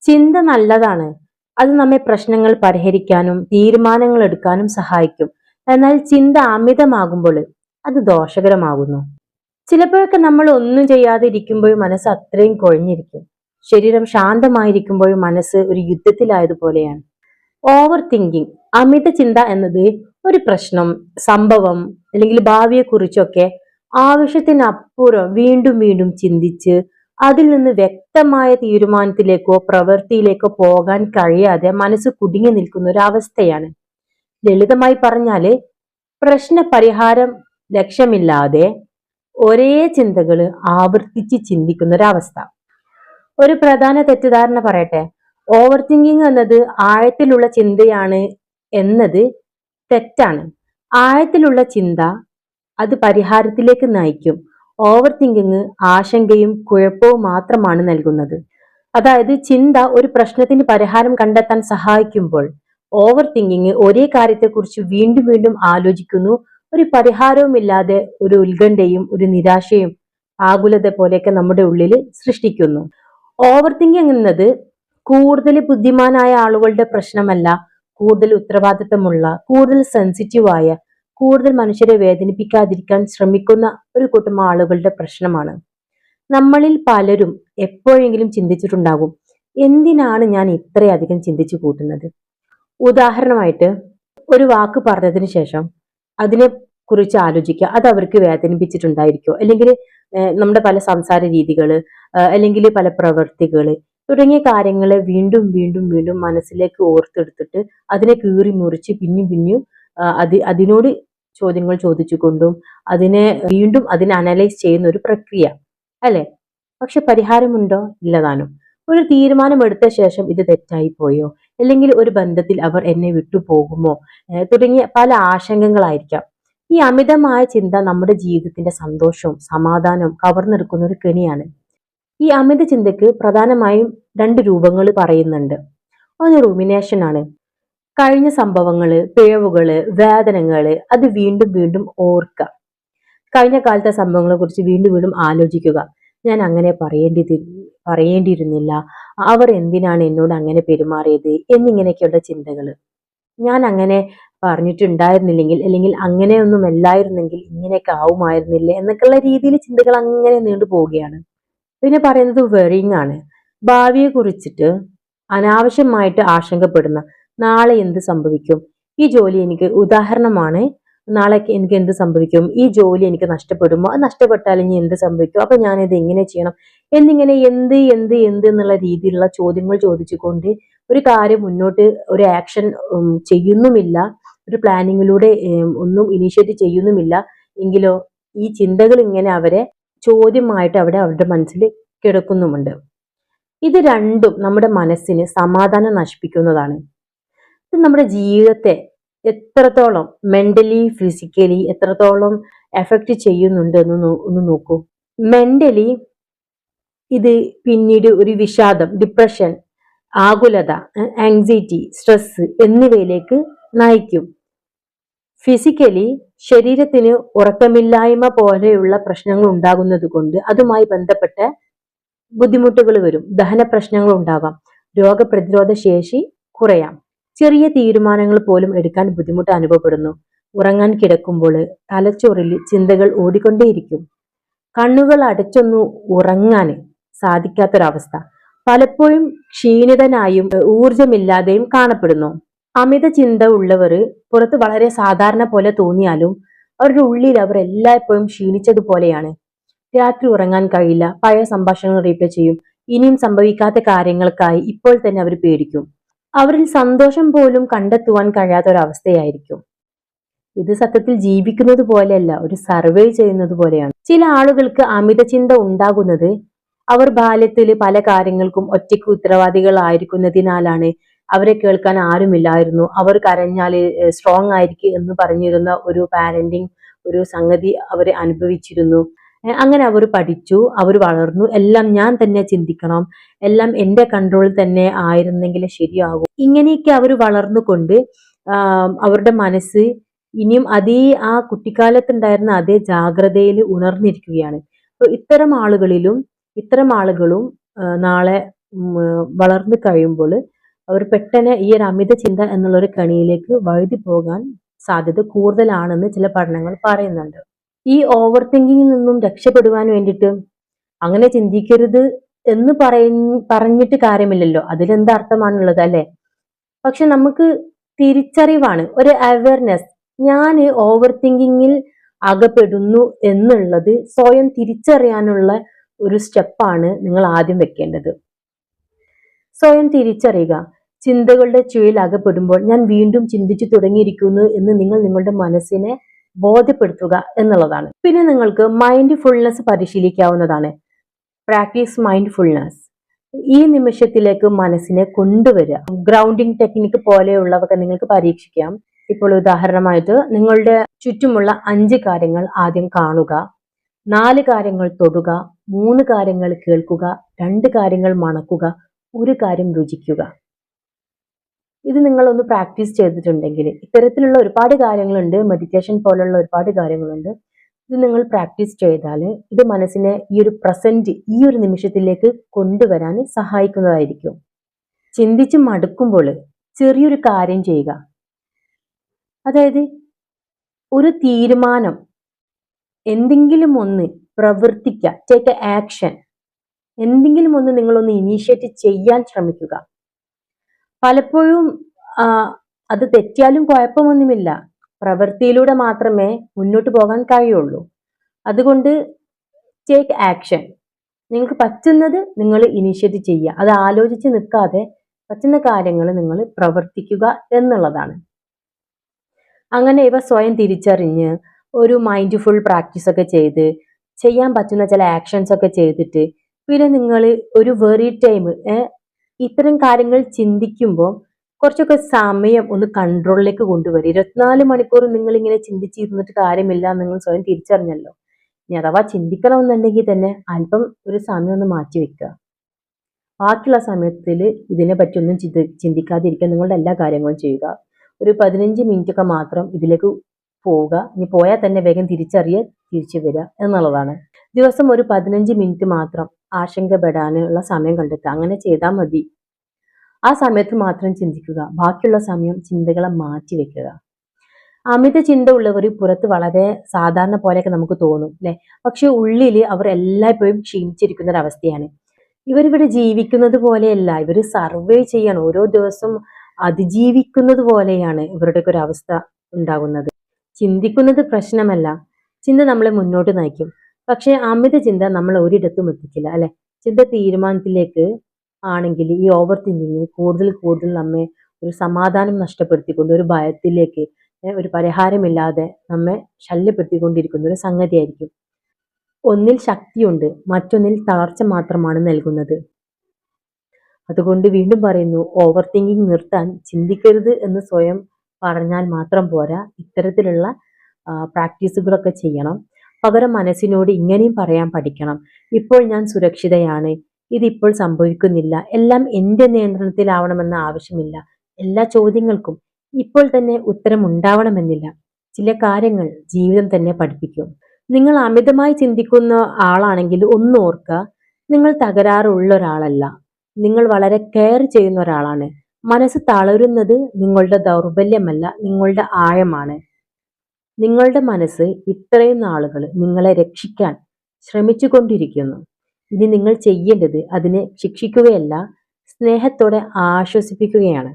ചിന്ത നല്ലതാണ്. അത് നമ്മെ പ്രശ്നങ്ങൾ പരിഹരിക്കാനും തീരുമാനങ്ങൾ എടുക്കാനും സഹായിക്കും. എന്നാൽ ചിന്ത അമിതമാകുമ്പോൾ അത് ദോഷകരമാകുന്നു. ചിലപ്പോഴൊക്കെ നമ്മൾ ഒന്നും ചെയ്യാതെ ഇരിക്കുമ്പോൾ മനസ്സ് അത്രയും കുഴഞ്ഞിരിക്കും. ശരീരം ശാന്തമായിരിക്കുമ്പോൾ മനസ്സ് ഒരു യുദ്ധത്തിലായതുപോലെയാണ്. ഓവർ തിങ്കിങ്, അമിത ചിന്ത എന്നത് ഒരു പ്രശ്നം, സംഭവം അല്ലെങ്കിൽ ഭാവിയെ കുറിച്ചൊക്കെ ആവശ്യത്തിനപ്പുറം വീണ്ടും വീണ്ടും ചിന്തിച്ച് അതിൽ നിന്ന് വ്യക്തമായ തീരുമാനത്തിലേക്കോ പ്രവൃത്തിയിലേക്കോ പോകാൻ കഴിയാതെ മനസ്സ് കുടുങ്ങി നിൽക്കുന്ന ഒരു അവസ്ഥയാണ്. ലളിതമായി പറഞ്ഞാല് പ്രശ്ന പരിഹാരം ലക്ഷ്യമില്ലാതെ ഒരേ ചിന്തകൾ ആവർത്തിച്ച് ചിന്തിക്കുന്ന ഒരവസ്ഥ. ഒരു പ്രധാന തെറ്റിദ്ധാരണ പറയട്ടെ, ഓവർ തിങ്കിങ് എന്നത് ആഴത്തിലുള്ള ചിന്തയാണ് എന്നത് തെറ്റാണ്. ആഴത്തിലുള്ള ചിന്ത അത് പരിഹാരത്തിലേക്ക് നയിക്കും. ഓവർ തിങ്കിങ് ആശങ്കയും കുഴപ്പവും മാത്രമാണ് നൽകുന്നത്. അതായത് ചിന്ത ഒരു പ്രശ്നത്തിന് പരിഹാരം കണ്ടെത്താൻ സഹായിക്കുമ്പോൾ ഓവർ തിങ്കിങ് ഒരേ കാര്യത്തെക്കുറിച്ച് വീണ്ടും വീണ്ടും ആലോചിക്കുന്നു, ഒരു പരിഹാരവുമില്ലാതെ ഒരു ഉത്കണ്ഠയും ഒരു നിരാശയും ആകുലത പോലെയൊക്കെ നമ്മുടെ ഉള്ളിൽ സൃഷ്ടിക്കുന്നു. ഓവർ തിങ്കിങ് എന്നത് കൂടുതൽ ബുദ്ധിമാനായ ആളുകളുടെ പ്രശ്നമല്ല, കൂടുതൽ ഉത്തരവാദിത്തമുള്ള, കൂടുതൽ സെൻസിറ്റീവായ, കൂടുതൽ മനുഷ്യരെ വേദനിപ്പിക്കാതിരിക്കാൻ ശ്രമിക്കുന്ന ഒരു കൂട്ടം ആളുകളുടെ പ്രശ്നമാണ്. നമ്മളിൽ പലരും എപ്പോഴെങ്കിലും ചിന്തിച്ചിട്ടുണ്ടാകും, എന്തിനാണ് ഞാൻ ഇത്രയധികം ചിന്തിച്ചു കൂട്ടുന്നത്. ഉദാഹരണമായിട്ട് ഒരു വാക്ക് പറഞ്ഞതിന് ശേഷം അതിനെ കുറിച്ച് ആലോചിക്കുക, അത് അവർക്ക് വേദനിപ്പിച്ചിട്ടുണ്ടായിരിക്കോ, അല്ലെങ്കിൽ നമ്മുടെ പല സംസാര രീതികള്, അല്ലെങ്കിൽ പല പ്രവൃത്തികള് തുടങ്ങിയ കാര്യങ്ങളെ വീണ്ടും വീണ്ടും വീണ്ടും മനസ്സിലേക്ക് ഓർത്തെടുത്തിട്ട് അതിനെ കീറി മുറിച്ച് പിന്നെയും പിന്നെയും അതിനോട് ചോദ്യങ്ങൾ ചോദിച്ചുകൊണ്ടും അതിനെ അനലൈസ് ചെയ്യുന്ന ഒരു പ്രക്രിയ അല്ലെ. പക്ഷെ പരിഹാരമുണ്ടോ? ഇല്ലതാനും. ഒരു തീരുമാനം എടുത്ത ശേഷം ഇത് തെറ്റായി പോയോ, അല്ലെങ്കിൽ ഒരു ബന്ധത്തിൽ അവർ എന്നെ വിട്ടു പോകുമോ തുടങ്ങിയ പല ആശങ്കകളായിരിക്കാം. ഈ അമിതമായ ചിന്ത നമ്മുടെ ജീവിതത്തിന്റെ സന്തോഷവും സമാധാനവും കവർന്നെടുക്കുന്ന ഒരു കെണിയാണ്. ഈ അമിത ചിന്തക്ക് പ്രധാനമായും രണ്ട് രൂപങ്ങൾ പറയുന്നുണ്ട്. ഒന്ന് റൂമിനേഷൻ ആണ്. കഴിഞ്ഞ സംഭവങ്ങള്, പിഴവുകള്, വേദനകള് അത് വീണ്ടും വീണ്ടും ഓർക്കുക. കഴിഞ്ഞ കാലത്തെ സംഭവങ്ങളെ കുറിച്ച് വീണ്ടും വീണ്ടും ആലോചിക്കുക. ഞാൻ അങ്ങനെ പറയേണ്ടിയിരുന്നില്ല, അവർ എന്തിനാണ് എന്നോട് അങ്ങനെ പെരുമാറിയത് എന്നിങ്ങനെയൊക്കെയുള്ള ചിന്തകള്. ഞാൻ അങ്ങനെ പറഞ്ഞിട്ടുണ്ടായിരുന്നില്ലെങ്കിൽ, അല്ലെങ്കിൽ അങ്ങനെയൊന്നും അല്ലായിരുന്നെങ്കിൽ ഇങ്ങനെയൊക്കെ ആവുമായിരുന്നില്ലേ എന്നൊക്കെയുള്ള രീതിയിൽ ചിന്തകൾ അങ്ങനെ നീണ്ടു പോവുകയാണ്. പിന്നെ പറയുന്നത് വെറിങ് ആണ്. ഭാവിയെ കുറിച്ചിട്ട് അനാവശ്യമായിട്ട് ആശങ്കപ്പെടുന്ന, നാളെ എന്ത് സംഭവിക്കും, ഈ ജോലി എനിക്ക് ഉദാഹരണമാണ്, നാളെ എനിക്ക് എന്ത് സംഭവിക്കും, ഈ ജോലി എനിക്ക് നഷ്ടപ്പെടുമോ, അത് നഷ്ടപ്പെട്ടാൽ ഇനി എന്ത് സംഭവിക്കും, അപ്പൊ ഞാൻ ഇത് എങ്ങനെ ചെയ്യണം എന്നിങ്ങനെ എന്ത് എന്ത് എന്ത് എന്നുള്ള രീതിയിലുള്ള ചോദ്യങ്ങൾ ചോദിച്ചുകൊണ്ട് ഒരു കാര്യം മുന്നോട്ട് ഒരു ആക്ഷൻ ചെയ്യുന്നുമില്ല, ഒരു പ്ലാനിങ്ങിലൂടെ ഒന്നും ഇനീഷ്യേറ്റ് ചെയ്യുന്നുമില്ല എങ്കിലോ ഈ ചിന്തകൾ ഇങ്ങനെ അവരെ ചോദ്യമായിട്ട് അവരുടെ മനസ്സിൽ കിടക്കുന്നുമുണ്ട്. ഇത് രണ്ടും നമ്മുടെ മനസ്സിന് സമാധാനം നശിപ്പിക്കുന്നതാണ്. ഇത് നമ്മുടെ ജീവിതത്തെ എത്രത്തോളം മെന്റലി ഫിസിക്കലി എത്രത്തോളം എഫക്റ്റ് ചെയ്യുന്നുണ്ട് ഒന്ന് നോക്കൂ. മെന്റലി ഇത് പിന്നീട് ഒരു വിഷാദം, ഡിപ്രഷൻ, ആകുലത, ആങ്സൈറ്റി, സ്ട്രെസ് എന്നിവയിലേക്ക് നയിക്കും. ഫിസിക്കലി ശരീരത്തിന് ഉറക്കമില്ലായ്മ പോലെയുള്ള പ്രശ്നങ്ങൾ ഉണ്ടാകുന്നത് കൊണ്ട് അതുമായി ബന്ധപ്പെട്ട ബുദ്ധിമുട്ടുകൾ വരും. ദഹന പ്രശ്നങ്ങൾ ഉണ്ടാകാം, രോഗപ്രതിരോധ ശേഷി കുറയാം, ചെറിയ തീരുമാനങ്ങൾ പോലും എടുക്കാൻ ബുദ്ധിമുട്ട് അനുഭവപ്പെടുന്നു. ഉറങ്ങാൻ കിടക്കുമ്പോൾ തലച്ചോറിൽ ചിന്തകൾ ഓടിക്കൊണ്ടേയിരിക്കും. കണ്ണുകൾ അടച്ചൊന്നു ഉറങ്ങാൻ സാധിക്കാത്തൊരവസ്ഥ, പലപ്പോഴും ക്ഷീണിതനായും ഊർജമില്ലാതെയും കാണപ്പെടുന്നു. അമിത ചിന്ത ഉള്ളവർ പുറത്ത് വളരെ സാധാരണ പോലെ തോന്നിയാലും അവരുടെ ഉള്ളിൽ അവർ എല്ലായ്പ്പോഴും ക്ഷീണിച്ചതുപോലെയാണ്. രാത്രി ഉറങ്ങാൻ കഴിയില്ല, പഴയ സംഭാഷണങ്ങൾ റീപ്ലേ ചെയ്യും, ഇനിയും സംഭവിക്കാത്ത കാര്യങ്ങൾക്കായി ഇപ്പോൾ തന്നെ അവർ പേടിക്കും. അവരിൽ സന്തോഷം പോലും കണ്ടെത്തുവാൻ കഴിയാത്ത ഒരവസ്ഥയായിരിക്കും. ഇത് സത്യത്തിൽ ജീവിക്കുന്നത് പോലെയല്ല, ഒരു സർവേ ചെയ്യുന്നത് പോലെയാണ്. ചില ആളുകൾക്ക് അമിത ചിന്ത ഉണ്ടാകുന്നത് അവർ ബാല്യത്തിൽ പല കാര്യങ്ങൾക്കും ഒറ്റയ്ക്ക് ഉത്തരവാദികളായിരിക്കുന്നതിനാലാണ്. അവരെ കേൾക്കാൻ ആരുമില്ലായിരുന്നു, അവർ കരഞ്ഞാല് സ്ട്രോങ് ആയിരിക്കും എന്ന് പറഞ്ഞിരുന്ന ഒരു പാരന്റിങ് ഒരു സംഗതി അവരെ അനുഭവിച്ചിരുന്നു. അങ്ങനെ അവർ പഠിച്ചു, അവർ വളർന്നു, എല്ലാം ഞാൻ തന്നെ ചിന്തിക്കണം, എല്ലാം എൻ്റെ കൺട്രോളിൽ തന്നെ ആയിരുന്നെങ്കിൽ ശരിയാകും. ഇങ്ങനെയൊക്കെ അവർ വളർന്നുകൊണ്ട് അവരുടെ മനസ്സ് ഇനിയും ആ കുട്ടിക്കാലത്തുണ്ടായിരുന്ന അതേ ജാഗ്രതയിൽ ഉണർന്നിരിക്കുകയാണ്. അപ്പൊ ഇത്തരം ആളുകളും നാളെ വളർന്നു കഴിയുമ്പോൾ അവർ പെട്ടെന്ന് ഈ ഒരു അമിത ചിന്ത എന്നുള്ള ഒരു കണിയിലേക്ക് വഴുതി പോകാൻ സാധ്യത കൂടുതലാണെന്ന് ചില പഠനങ്ങൾ പറയുന്നുണ്ട്. ഈ ഓവർ തിങ്കിങ്ങിൽ നിന്നും രക്ഷപ്പെടുവാൻ വേണ്ടിയിട്ട് അങ്ങനെ ചിന്തിക്കരുത് എന്ന് പറഞ്ഞിട്ട് കാര്യമില്ലല്ലോ, അതിലെന്ത് അർത്ഥമാണുള്ളത് അല്ലെ? പക്ഷെ നമുക്ക് തിരിച്ചറിവാണ്, ഒരു അവയർനെസ്. ഞാൻ ഓവർ തിങ്കിങ്ങിൽ അകപ്പെടുന്നു എന്നുള്ളത് സ്വയം തിരിച്ചറിയാനുള്ള ഒരു സ്റ്റെപ്പാണ് നിങ്ങൾ ആദ്യം വെക്കേണ്ടത്. സ്വയം തിരിച്ചറിയുക. ചിന്തകളുടെ ചുഴയിൽ അകപ്പെടുമ്പോൾ ഞാൻ വീണ്ടും ചിന്തിച്ചു തുടങ്ങിയിരിക്കുന്നു എന്ന് നിങ്ങൾ നിങ്ങളുടെ മനസ്സിനെ ബോധ്യപ്പെടുത്തുക എന്നുള്ളതാണ്. പിന്നെ നിങ്ങൾക്ക് മൈൻഡ്ഫുൾനെസ് പരിശീലിക്കാവുന്നതാണ്. Practice mindfulness. ഈ നിമിഷത്തിലേക്ക് മനസ്സിനെ കൊണ്ടുവരിക. ഗ്രൗണ്ടിങ് ടെക്നിക്ക് പോലെയുള്ളവയൊക്കെ നിങ്ങൾക്ക് പരീക്ഷിക്കാം. ഇപ്പോൾ ഉദാഹരണമായിട്ട് നിങ്ങളുടെ ചുറ്റുമുള്ള 5 കാര്യങ്ങൾ ആദ്യം കാണുക, 4 കാര്യങ്ങൾ തൊടുക, 3 കാര്യങ്ങൾ കേൾക്കുക, 2 കാര്യങ്ങൾ മണക്കുക, 1 കാര്യം രുചിക്കുക. ഇത് നിങ്ങളൊന്ന് പ്രാക്ടീസ് ചെയ്തിട്ടുണ്ടെങ്കിൽ, ഇത്തരത്തിലുള്ള ഒരുപാട് കാര്യങ്ങളുണ്ട്, മെഡിറ്റേഷൻ പോലുള്ള ഒരുപാട് കാര്യങ്ങളുണ്ട്. ഇത് നിങ്ങൾ പ്രാക്ടീസ് ചെയ്താൽ ഇത് മനസ്സിനെ ഈ ഒരു പ്രസന്റ്, ഈ ഒരു നിമിഷത്തിലേക്ക് കൊണ്ടുവരാൻ സഹായിക്കുന്നതായിരിക്കും. ചിന്തിച്ച് മടുക്കുമ്പോൾ ചെറിയൊരു കാര്യം ചെയ്യുക. അതായത് ഒരു തീരുമാനം, എന്തെങ്കിലും ഒന്ന് പ്രവർത്തിക്കുക, ടേക്ക് എ ആക്ഷൻ. എന്തെങ്കിലും ഒന്ന് നിങ്ങളൊന്ന് ഇനീഷ്യേറ്റ് ചെയ്യാൻ ശ്രമിക്കുക. പലപ്പോഴും അത് തെറ്റിയാലും കുഴപ്പമൊന്നുമില്ല, പ്രവൃത്തിയിലൂടെ മാത്രമേ മുന്നോട്ട് പോകാൻ കഴിയുള്ളൂ. അതുകൊണ്ട് ടേക്ക് ആക്ഷൻ. നിങ്ങൾക്ക് പറ്റുന്നത് നിങ്ങൾ ഇനീഷ്യേറ്റ് ചെയ്യുക. അത് ആലോചിച്ച് നിൽക്കാതെ പറ്റുന്ന കാര്യങ്ങൾ നിങ്ങൾ പ്രവർത്തിക്കുക എന്നുള്ളതാണ്. അങ്ങനെ ഇവ സ്വയം തിരിച്ചറിഞ്ഞ് ഒരു മൈൻഡ്ഫുൾ പ്രാക്ടീസ് ഒക്കെ ചെയ്ത് ചെയ്യാൻ പറ്റുന്ന ചില ആക്ഷൻസ് ഒക്കെ ചെയ്തിട്ട് പിന്നെ നിങ്ങൾ ഒരു വെറി ടൈം ഇത്തരം കാര്യങ്ങൾ ചിന്തിക്കുമ്പോൾ കുറച്ചൊക്കെ സമയം ഒന്ന് കൺട്രോളിലേക്ക് കൊണ്ടുവരും. 24 മണിക്കൂർ നിങ്ങൾ ഇങ്ങനെ ചിന്തിച്ചിരുന്നിട്ട് കാര്യമില്ല, നിങ്ങൾ സ്വയം തിരിച്ചറിഞ്ഞല്ലോ. ഇനി അഥവാ ചിന്തിക്കണമെന്നുണ്ടെങ്കിൽ തന്നെ അല്പം ഒരു സമയം ഒന്ന് മാറ്റി വെക്കുക. ബാക്കിയുള്ള സമയത്തിൽ ഇതിനെ പറ്റി ഒന്നും ചിന്തിക്കാതിരിക്കുക. നിങ്ങളുടെ എല്ലാ കാര്യങ്ങളും ചെയ്യുക. ഒരു 15 മിനിറ്റ് ഒക്കെ മാത്രം ഇതിലേക്ക് പോവുക. ഇനി പോയാൽ തന്നെ വേഗം തിരിച്ചു വരിക എന്നുള്ളതാണ്. ദിവസം ഒരു 15 മിനിറ്റ് മാത്രം ആശങ്കപ്പെടാനുള്ള സമയം കണ്ടെത്തുക. അങ്ങനെ ചെയ്താൽ മതി. ആ സമയത്ത് മാത്രം ചിന്തിക്കുക. ബാക്കിയുള്ള സമയം ചിന്തകളെ മാറ്റി വെക്കുക. അമിത ചിന്ത ഉള്ളവർ പുറത്ത് വളരെ സാധാരണ പോലെയൊക്കെ നമുക്ക് തോന്നും അല്ലെ, പക്ഷെ ഉള്ളിൽ അവർ എല്ലായ്പ്പോഴും ക്ഷീണിച്ചിരിക്കുന്ന ഒരു അവസ്ഥയാണ്. ഇവരിവിടെ ജീവിക്കുന്നത് പോലെയല്ല, ഇവർ സർവേ ചെയ്യണം. ഓരോ ദിവസം അതിജീവിക്കുന്നത് പോലെയാണ് ഇവരുടെയൊക്കെ ഒരു അവസ്ഥ ഉണ്ടാകുന്നത്. ചിന്തിക്കുന്നത് പ്രശ്നമല്ല, ചിന്ത നമ്മളെ മുന്നോട്ട് നയിക്കും. പക്ഷെ അമിത ചിന്ത നമ്മൾ ഒരിടത്തും എത്തിക്കില്ല അല്ലെ. ചിന്ത തീരുമാനത്തിലേക്ക് ആണെങ്കിൽ ഈ ഓവർ തിങ്കിങ് കൂടുതൽ നമ്മെ ഒരു സമാധാനം നഷ്ടപ്പെടുത്തിക്കൊണ്ട് ഒരു ഭയത്തിലേക്ക്, ഒരു പരിഹാരമില്ലാതെ നമ്മെ ശല്യപ്പെടുത്തിക്കൊണ്ടിരിക്കുന്ന ഒരു സംഗതിയായിരിക്കും. ഒന്നിൽ ശക്തിയുണ്ട്, മറ്റൊന്നിൽ തളർച്ച മാത്രമാണ് നൽകുന്നത്. അതുകൊണ്ട് വീണ്ടും പറയുന്നു, ഓവർ തിങ്കിങ് നിർത്താൻ ചിന്തിക്കരുത് എന്ന് സ്വയം പറഞ്ഞാൽ മാത്രം പോരാ, ഇത്തരത്തിലുള്ള പ്രാക്ടീസുകളൊക്കെ ചെയ്യണം. പകരം മനസ്സിനോട് ഇങ്ങനെയും പറയാൻ പഠിക്കണം, ഇപ്പോൾ ഞാൻ സുരക്ഷിതയാണ്, ഇതിപ്പോൾ സംഭവിക്കുന്നില്ല, എല്ലാം എൻ്റെ നിയന്ത്രണത്തിലാവണമെന്ന ആവശ്യമില്ല, എല്ലാ ചോദ്യങ്ങൾക്കും ഇപ്പോൾ തന്നെ ഉത്തരം ഉണ്ടാവണമെന്നില്ല, ചില കാര്യങ്ങൾ ജീവിതം തന്നെ പഠിപ്പിക്കും. നിങ്ങൾ അമിതമായി ചിന്തിക്കുന്ന ആളാണെങ്കിൽ ഒന്ന് ഓർക്കുക, നിങ്ങൾ തകരാറുള്ള ഒരാളല്ല, നിങ്ങൾ വളരെ കെയർ ചെയ്യുന്ന ഒരാളാണ്. മനസ്സ് തളരുന്നത് നിങ്ങളുടെ ദൗർബല്യമല്ല, നിങ്ങളുടെ ആഴമാണ്. നിങ്ങളുടെ മനസ്സ് ഇത്രയും നാളുകൾ നിങ്ങളെ രക്ഷിക്കാൻ ശ്രമിച്ചുകൊണ്ടിരിക്കുന്നു. ഇനി നിങ്ങൾ ചെയ്യേണ്ടത് അതിനെ ശിക്ഷിക്കുകയല്ല, സ്നേഹത്തോടെ ആശ്വസിപ്പിക്കുകയാണ്.